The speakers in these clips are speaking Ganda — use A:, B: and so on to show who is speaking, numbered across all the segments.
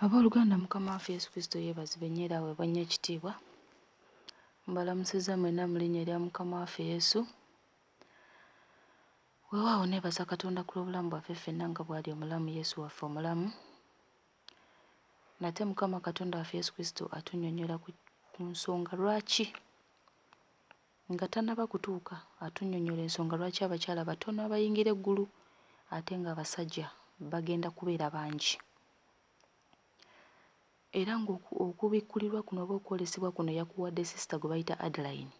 A: Abooluganda, Mukama waffe Yesu Kristo yeebazibwe nnyo era aweebwa nnyo ekitiibwa. Mbalamusizza mwenna mu linnya erya Mukama waffe Yesu. Weewaawo neebaza Katonda ku lw'obulamu bwaffe ffenna nga bw'ali omulamu, Yesu waffe omulamu. Nate Mukama Katonda waffe Yesu Kristo atunnyonnyola ku nsonga lwaki nga tannaba kutuuka, atunnyonnyola ensonga lwaki abakyala batono abayingira eggulu ate ng'abasajja bagenda kubeera bangi. Era ng'okubikkulirwa kuno oba okwolesebwa kuno yakuwadde sisita gwe bayita Adeline,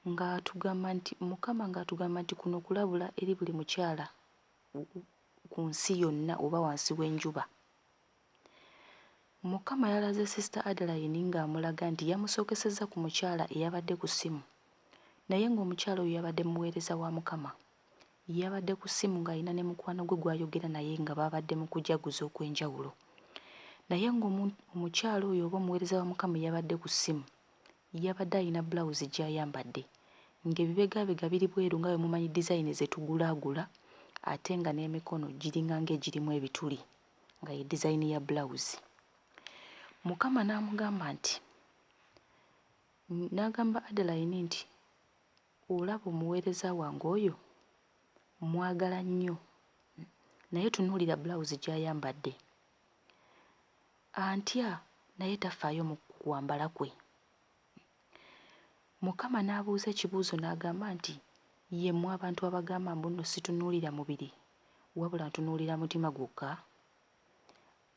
A: ng'atugamba nti Mukama ng'atugamba nti kuno kulabula eri buli mukyala ku nsi yonna oba wansi w'enjuba. Mukama yalaze sisita Adeline ng'amulaga nti yamusookesezza ku mukyala eyabadde ku ssimu, naye ng'omukyala oyo yabadde muweereza wa Mukama. Yabadde ku ssimu ng'alina ne mukwano gwe gw'ayogera naye nga babadde mu kujaguza okw'enjawulo. Naye ng'omukyala oyo oba omuweereza wa Mukama yabadde ku ssimu, yabadde alina bulawuzi gy'ayambadde ng'ebibegaabega biri bweru nga bwe mumanyi dizayini ze tugulaagula, ate nga n'emikono giringa ng'egirimu ebituli, nga ye dizayini ya bulawuzi. Mukama n'amugamba nti, n'agamba Adeline nti, olaba omuweereza wange oyo mwagala nnyo, naye tunuulira bulawuzi gy'ayambadde. Antya naye tafaayo mu kwambala kwe. Mukama n'abuuza ekibuuzo n'agamba nti, ye mmwe abantu abagamba mbu nno situnuulira mubiri wabula ntunuulira mutima gwokka?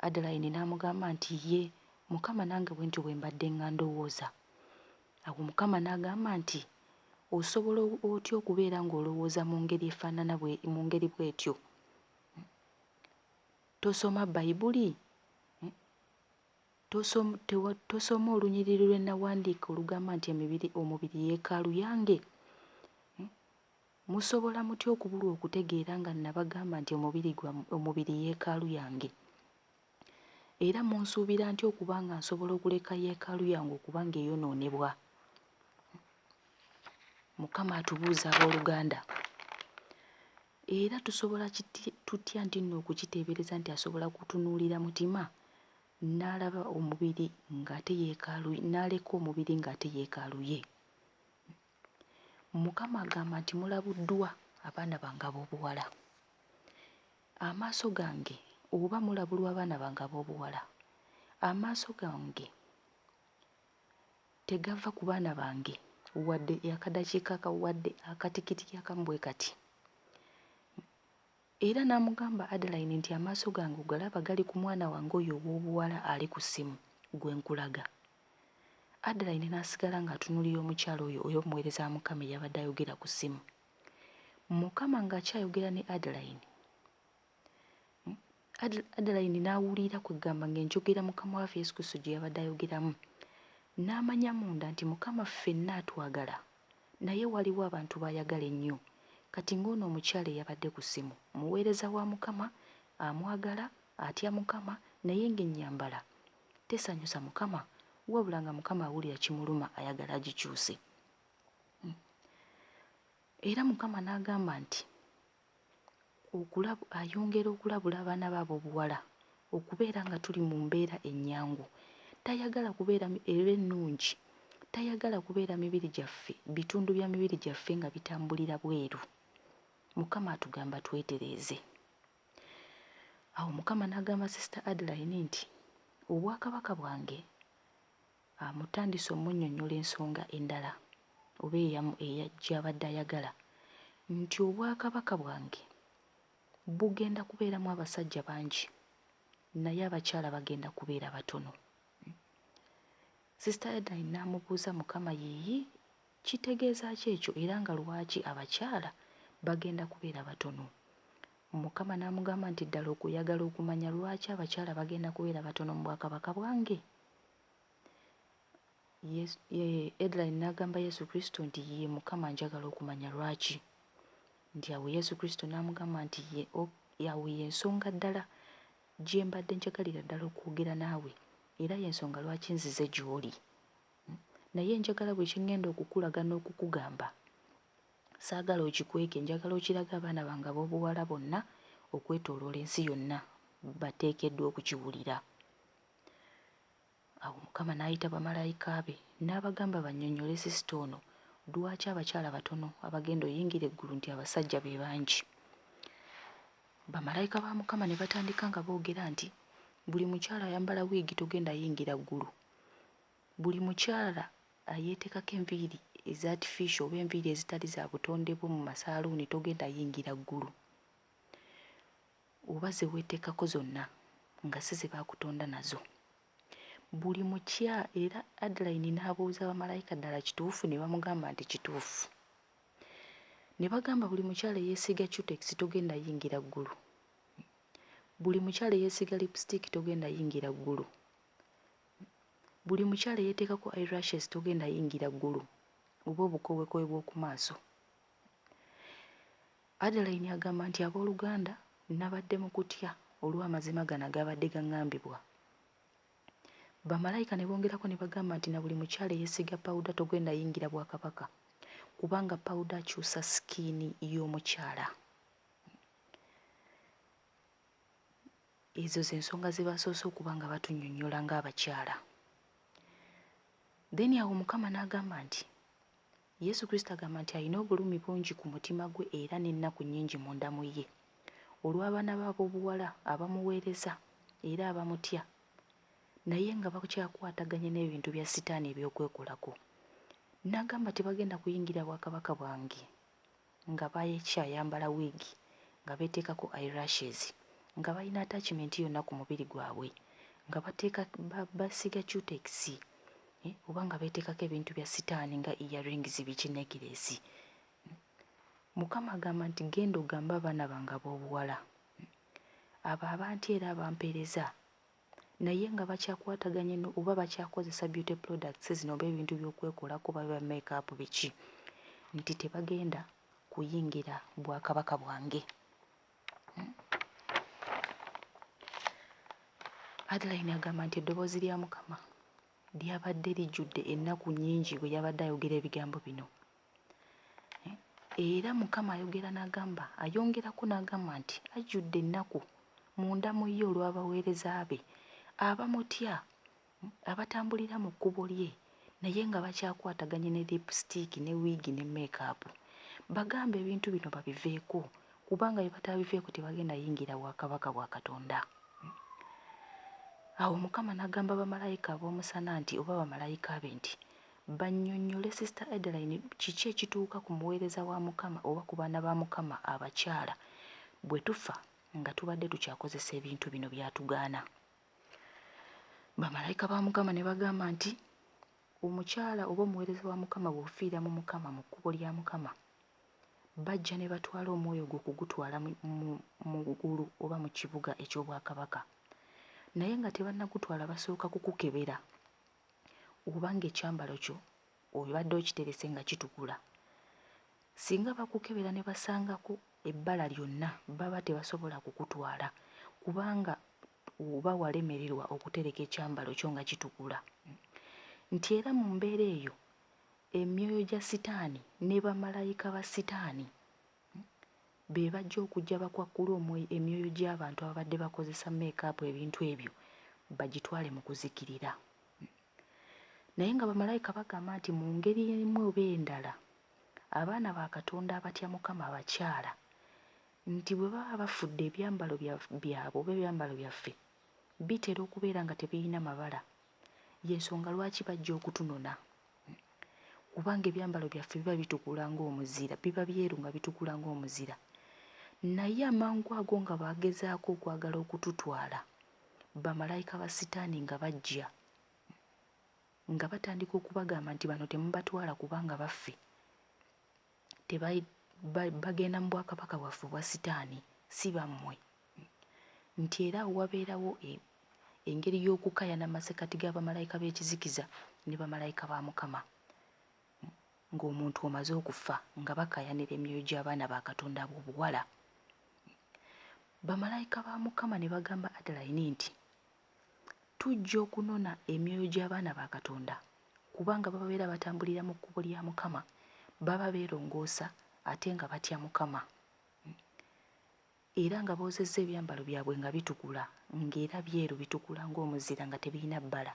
A: Adeline n'amugamba nti ye Mukama nange bwe ntyo bwe mbadde nga ndowooza. Awo Mukama n'agamba nti, osobola otya okubeera ng'olowooza mu ngeri efaanana mu ngeri bw'etyo? Tosoma Bayibuli? Tosoma olunyiriri lwe nawandiika olugamba nti omubiri yeekaalu yange? Musobola mutya okubulwa okutegeera nga nabagamba nti omubiri yeekaalu yange? Era munsuubira ntya okuba nga nsobola okuleka yeekaalu yange okuba ng'eyonoonebwa? Mukama atubuuza abooluganda. Era tusobola tutya nti nno okukiteebereza nti asobola kutunuulira mutima n'alaba omubiri ng'ate yeekaalu, n'aleka omubiri ng'ate yeekaalu ye? Mukama agamba nti mulabuddwa abaana bange ab'obuwala. Amaaso gange oba mulabulwa abaana bange ab'obuwala, amaaso gange tegava ku baana bange wadde akadakiika wadde akatikitiki akamu bwe kati. Era n'amugamba Adeline nti amaaso gange ogalaba gali ku mwana wange oyo ow'obuwala ali ku ssimu gwe nkulaga. Adeline n'asigala ng'atunuulira omukyala oyo omuweereza wa Mukama eyabadde ayogera ku ssimu. Mukama ng'akyayogera ne Adeline, Adeline n'awulira kwegamba ng'enjogera Mukama waffe Yesu Kristo gye yabadde ayogeramu. N'amanya munda nti Mukama ffenna atwagala, naye waliwo abantu b'ayagala ennyo. Kati ng'ono omukyala eyabadde ku ssimu muweereza wa Mukama, amwagala, atya Mukama, naye ng'ennyambala tesanyusa Mukama, wabula nga Mukama awulira kimuluma ayagala agikyuse. Era Mukama n'agamba nti ayongera okulabula abaana be ab'obuwala okubeera nga tuli mu mbeera ennyangu. Tayagala kubeera era ennungi, tayagala kubeera mibiri gyaffe, bitundu bya mibiri gyaffe nga bitambulira bweru. Mukama atugamba twetereeze. Awo Mukama n'agamba sisita Adeline nti obwakabaka bwange amutandise omunnyonnyola ensonga endala oba gy'abadde ayagala, nti obwakabaka bwange bugenda kubeeramu abasajja bangi naye abakyala bagenda kubeera batono. Sisita Adeline n'amubuuza Mukama yiiyi kitegeeza ki ekyo era nga lwaki abakyala bagenda kubeera batono? Mukama n'amugamba nti ddala okuyagala okumanya lwaki abakyala bagenda kubeera batono mu bwakabaka bwange? Adeline n'agamba Yesu Kristo nti ye Mukama njagala okumanya lwaki. Nti awo Yesu Kristo n'amugamba nti yawe y'ensonga ddala gye mbadde njagalira ddala okwogera naawe, era y'ensonga lwaki nzize gy'oli. Naye njagala bwe kingenda okukulaga n'okukugamba, saagala okikweke, njagala okiraga abaana bange ab'obuwala bonna okwetooloola ensi yonna bateekeddwa okukiwulira. Awo Mukama n'ayita bamalayika be n'abagamba bannyonnyole sisita ono lwaki abakyala batono abagenda oyingira eggulu nti abasajja be bangi. Bamalayika ba Mukama ne batandika nga boogera nti buli mukyala ayambala wiigi togenda yingira ggulu, buli mukyala ayeetekako enviiri eza artificial oba enviiri ezitali za butonde bwo mu masaaluuni togenda yingira ggulu, oba ze weeteekako zonna nga si ze baakutonda nazo. Buli mukyala era Adeline n'abuuza bamalayika ddala kituufu, ne bamugamba nti kituufu. Ne bagamba buli mukyala eyeesiga cutex togenda yingira ggulu, buli mukyala eyeesiga lipstick togenda yingira ggulu, buli mukyala eyeeteekako eyelashes togenda yingira ggulu oba obukowekowe bw'oku maaso. Adeline agamba nti abooluganda nabadde mu kutya olw'amazima gano agabadde gaŋŋambibwa. Bamalayika ne bongerako ne bagamba nti na buli mukyala eyeesiga pawuda togenda yingira Bwakabaka, kubanga pawuda akyusa sikiini y'omukyala. Ezo ze nsonga ze basoose okuba nga batunnyonnyola ng'abakyala. Then awo Mukama n'agamba nti Yesu Kristo agamba nti alina obulumi bungi ku mutima gwe era n'ennaku nnyingi munda mu ye olw'abaana b'aboobuwala abamuweereza era abamutya, naye nga bakyakwataganye n'ebintu bya sitaani eby'okwekolako. N'agamba tebagenda kuyingira Bwakabaka bwange nga bakyayambala wiigi, nga beeteekako eyelashes, nga balina attachment yonna ku mubiri gwabwe, nga basiga cutex oba nga beeteekako ebintu bya sitaani nga earrings, biki necklace. Mukama agamba nti genda ogambe abaana bange ab'obuwala abo abantu era abampeereza naye nga bakyakwataganye oba bakyakozesa beauty products zino oba ebintu by'okwekolako baba makeup biki, nti tebagenda kuyingira Bwakabaka bwange. Adeline agamba nti eddoboozi lya Mukama lyabadde lijjudde ennaku nnyingi bwe yabadde ayogera ebigambo bino. Era Mukama ayongerako n'agamba nti ajjudde ennaku munda mu ye olw'abaweereza be abamutya, abatambulira mu kkubo lye naye nga bakyakwataganye ne lipstick ne wiigi ne makeup. Bagambe ebintu bino babiveeko, kubanga bye batabiveeko tebagenda yingira Bwakabaka bwa Katonda. Awo Mukama n'agamba bamalayika ab'omusana nti oba bamalayika be nti bannyonnyole Sister Adeline kiki ekituuka ku muweereza wa Mukama oba ku baana ba Mukama abakyala bwe tufa nga tubadde tukyakozesa ebintu bino byatugaana. Bamalayika ba Mukama ne bagamba nti omukyala oba omuweereza wa Mukama bw'ofiira mu Mukama mu kkubo lya Mukama, bajja ne batwala omwoyo gwo kugutwala mu ggulu oba mu kibuga eky'Obwakabaka. Naye nga tebannagutwala basooka kukukebera obanga ekyambalo kyo obadde okiterese nga kitukula. Singa bakukebera ne basangako ebbala lyonna baba tebasobola kukutwala kubanga oba walemererwa okutereka ekyambalo kyo nga kitukula. Nti era mu mbeera eyo emyoyo gya sitaani ne bamalayika ba sitaani be bajja okujja bakwakkula emyoyo gy'abantu ababadde bakozesa makeup ebintu ebyo bagitwale mu kuzikirira. Naye nga bamalayika bagamba nti mu ngeri emu oba endala abaana ba Katonda abatya Mukama abakyala nti bwe baba bafudde ebyambalo byabwe oba ebyambalo byaffe bitera okubeera nga tebirina mabala. Y'ensonga lwaki bajja okutunona, kubanga ebyambalo byaffe biba bitukula ng'omuzira, biba byeru nga bitukula ng'omuzira. Naye amangu ago nga bagezaako okwagala okututwala, bamalayika ba sitaani nga bajja nga batandika okubagamba nti bano temubatwala kubanga baffe bagenda mu Bwakabaka bwaffe obwa sitaani, si bammwe. Nti era wabeerawo engeri y'okukayana amasekati g'abamalayika b'ekizikiza ne bamalayika ba Mukama ng'omuntu omaze okufa nga bakayanira emyoyo gy'abaana ba Katonda ab'obuwala. Bamalayika ba Mukama ne bagamba Adeline nti tujja okunona emyoyo gy'abaana ba Katonda kubanga babeera batambulira mu kkubo lya Mukama, baba beerongoosa ate nga batya Mukama era nga boozezza ebyambalo byabwe nga bitukula ng'era byeru bitukula ng'omuzira nga tebirina bbala.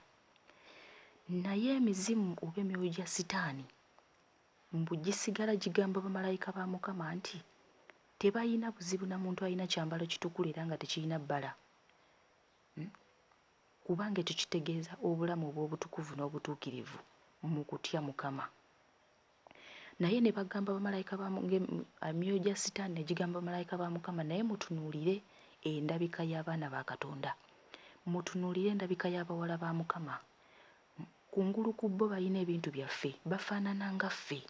A: naye emizimu oba emyoyo gya sitaani mbu gisigala gigamba bamalayika ba Mukama nti tebalina buzibu na muntu alina kyambalo kitukulu era nga tekirina bbala. Kubanga tukitegeeza obulamu obw'obutukuvu n'obutuukirivu mu kutya Mukama. Naye ne bagamba bamalayika emyoyo gya sitaani ne gigamba bamalayika ba Mukama, naye mutunuulire endabika y'abaana ba Katonda, mutunuulire endabika y'abawala ba Mukama. Kungulu ku bo balina ebintu byaffe, bafaanana nga ffe.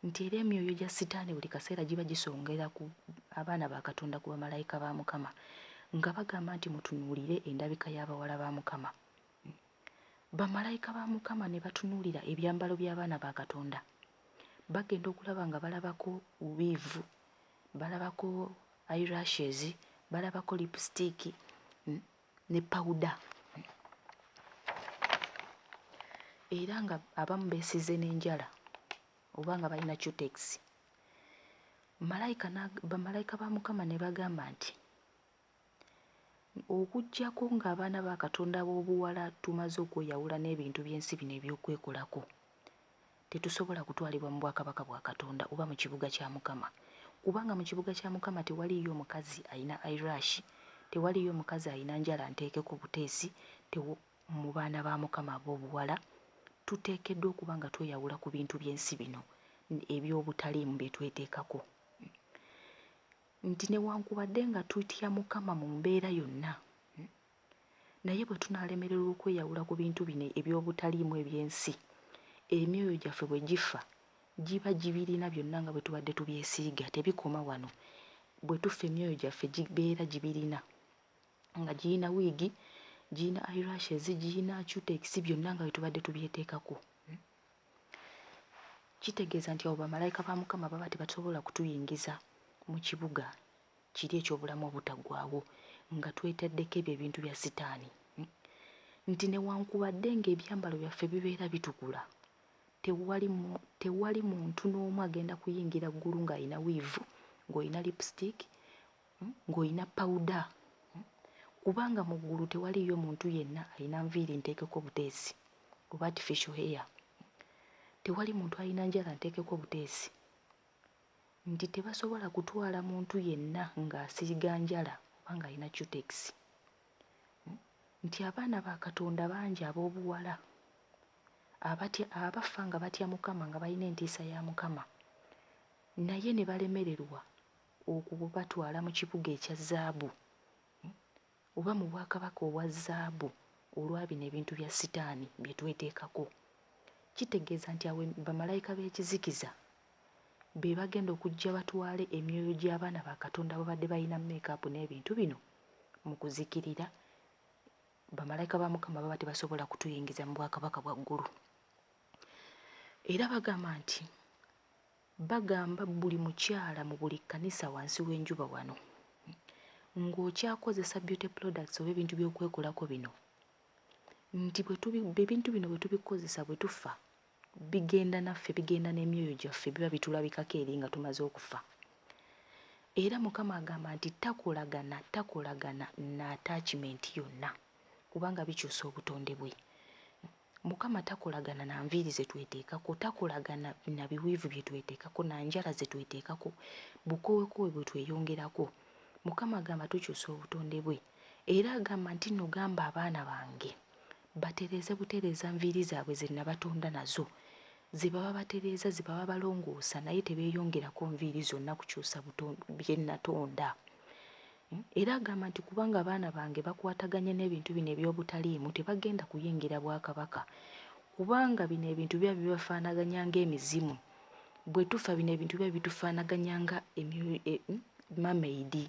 A: Nti era emyoyo gya sitaani buli kaseera giba gisongera ku abaana ba Katonda, ku bamalayika ba Mukama, nga bagamba nti mutunuulire endabika y'abawala ba Mukama. Bamalayika ba Mukama ne batunuulira ebyambalo by'abaana ba Katonda, bagenda okulaba nga balabako wiivu, balabako eyelashes, balabako lipstick ne powder. Era nga abamu beesize n'enjala oba nga balina cutex. Bamalayika ba Mukama ne bagamba nti okuggyako ng'abaana ba Katonda b'obuwala tumaze okweyawula n'ebintu by'ensi bino eby'okwekolako, tetusobola kutwalibwa mu bwakabaka bwa Katonda oba mu kibuga kya Mukama. Kubanga mu kibuga kya Mukama tewaliyo mukazi alina eyelash, tewaliyo mukazi alina njala nteekeko buteesi. Mu baana ba Mukama ab'obuwala tuteekeddwa okuba nga tweyawula ku bintu by'ensi bino eby'obutaliimu bye tweteekako. Nti newankubadde nga tutya Mukama mu mbeera yonna, naye bwe tunaalemererwa okweyawula ku bintu bino eby'obutaliimu eby'ensi, emyoyo gyaffe bwe gifa giba gibirina byonna nga bwe tubadde tubyesiiga. Tebikoma wano. Bwe tufa emyoyo gyaffe gibeera gibirina nga girina wiigi, girina eyelashes, girina cutex, byonna nga bwe tubadde tubyeteekako. Kitegeeza nti abo bamalayika ba Mukama baba tebasobola kutuyingiza mu kibuga kiri eky'obulamu obutaggwaawo nga twetaddeko ebyo ebintu bya sitaani. Nti newankubadde ng'ebyambalo byaffe bibeera bitukula, tewali muntu n'omu agenda kuyingira ggulu ng'alina wiivu, ng'olina lipstick, ng'olina powder. Kubanga mu ggulu tewaliyo muntu yenna alina nviiri nteekeko buteesi oba artificial hair. Tewali muntu alina njala nteekeko buteesi. Nti tebasobola kutwala muntu yenna ng'asiiga njala oba ng'alina cutex. Nti abaana ba Katonda bangi ab'obuwala abafa nga batya Mukama, nga balina entiisa ya Mukama, naye ne balemererwa okubatwala mu kibuga ekya zaabu oba mu bwakabaka obwa zaabu olwa bino ebintu bya sitaani bye tweteekako. Kitegeeza nti awo bamalayika b'ekizikiza be bagenda okujja batwale emyoyo gy'abaana ba Katonda babadde balina make-up n'ebintu bino mu kuzikirira. Bamalayika ba Mukama baba tebasobola kutuyingiza mu bwakabaka bwa ggulu. Era bagamba buli mukyala mu buli kkanisa wansi w'enjuba wano ng'okyakozesa beauty products oba ebintu by'okwekolako bino, nti ebintu bino bwe tubikozesa bwe tufa bigenda naffe, bigenda n'emyoyo gyaffe, biba bitulabikako eri nga tumaze okufa. Era Mukama agamba nti takolagana na attachment yonna, kubanga bikyusa obutonde bwe. Mukama takolagana na nviiri ze tweteekako, takolagana na biwiivu bye tweteekako, na njala ze tweteekako, bukowekowe bwe tweyongerako. Mukama agamba tukyusa obutonde bwe. Era agamba nti nno gamba abaana bange batereeze butereeza nviiri zaabwe ze nabatonda nazo, ze baba batereeza, ze baba balongoosa, naye tebeeyongerako nviiri zonna kukyusa bye natonda. Era agamba nti kubanga abaana bange bakwataganye n'ebintu bino eby'obutaliimu tebagenda kuyingira bwakabaka, kubanga bino ebintu biba bibafaanaganya ng'emizimu. Bwe tufa bino ebintu biba bitufaanaganya nga mermaid,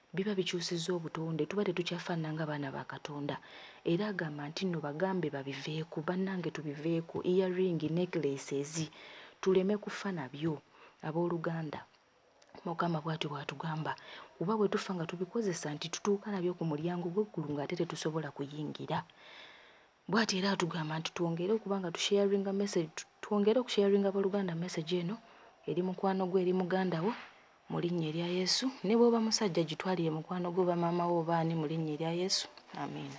A: biba bikyusizza obutonde, tuba tetukyafaanana nga baana ba Katonda. Era agamba nti nno bagambe babiveeko, bannange tubiveeko, earring, necklaces, tuleme kufa nabyo abooluganda. Mukama bw'atyo bw'atugamba, kuba bwe tufa nga tubikozesa nti tutuuka nabyo ku mulyango gw'eggulu ng'ate tetusobola kuyingira. Bw'atyo era atugamba nti twongere okuba nga twongere okusharinga abooluganda message eno eri mukwano gwe, eri muganda wo, mu linnya erya Yesu. Ne bw'oba musajja gitwalire mukwano gwe oba maama wo oba ani, mu linnya erya Yesu. Amiina.